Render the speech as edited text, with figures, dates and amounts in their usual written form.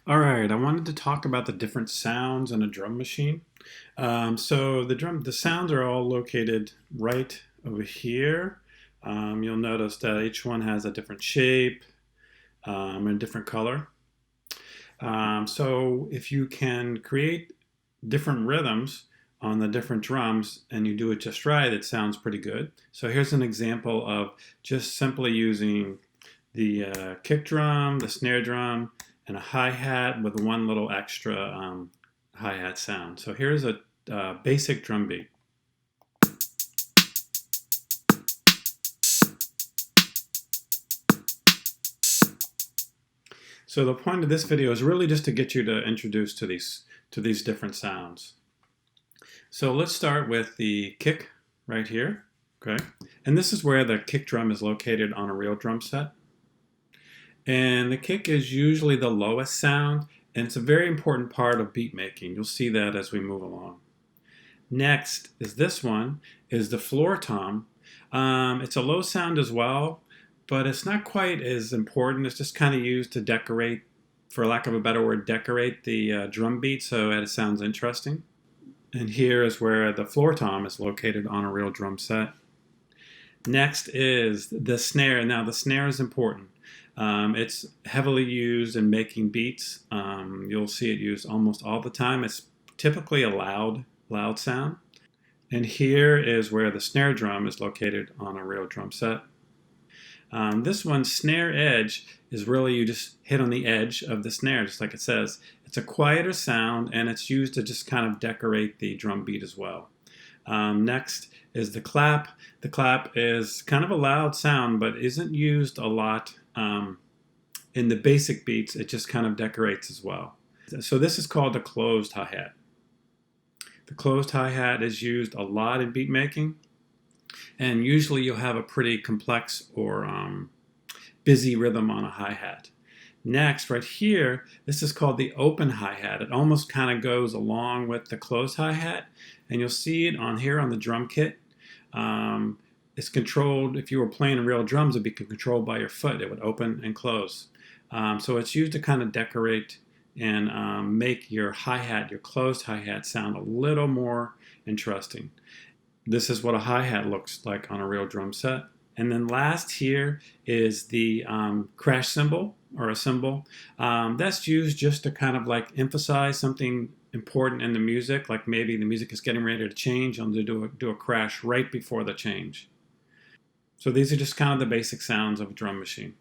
All right, I wanted to talk about the different sounds in a drum machine. So the sounds are all located right over here. You'll notice that each one has a different shape and a different color. So if you can create different rhythms on the different drums and you do it just right, it sounds pretty good. So here's an example of just simply using the kick drum, the snare drum, and a hi-hat with one little extra hi-hat sound. So here's a basic drum beat. So the point of this video is really just to get you to introduce to these different sounds. So let's start with the kick right here, okay? And this is where the kick drum is located on a real drum set. And the kick is usually the lowest sound, and it's a very important part of beat making. You'll see that as we move along. Next is this one, is the floor tom. It's a low sound as well, but it's not quite as important. It's just kind of used to decorate, for lack of a better word, decorate the drum beat so that it sounds interesting. And here is where the floor tom is located on a real drum set. Next is the snare. Now the snare is important. It's heavily used in making beats. You'll see it used almost all the time. It's typically a loud sound. And here is where the snare drum is located on a real drum set. This one, snare edge, is really you just hit on the edge of the snare, just like it says. It's a quieter sound, and it's used to just kind of decorate the drum beat as well. Next is the clap. The clap is kind of a loud sound, but isn't used a lot in the basic beats. It just kind of decorates as well. So this is called the closed hi-hat. The closed hi-hat is used a lot in beat making, and usually you'll have a pretty complex or busy rhythm on a hi-hat. Next, right here, this is called the open hi-hat. It almost kind of goes along with the closed hi-hat, and you'll see it on here on the drum kit. It's controlled, if you were playing real drums, it'd be controlled by your foot. It would open and close. So it's used to kind of decorate and make your hi-hat, your closed hi-hat, sound a little more interesting. This is what a hi-hat looks like on a real drum set. And then last here is the crash cymbal, or a cymbal. That's used just to kind of like emphasize something important in the music, like maybe the music is getting ready to change and to do a crash right before the change. So these are just kind of the basic sounds of a drum machine.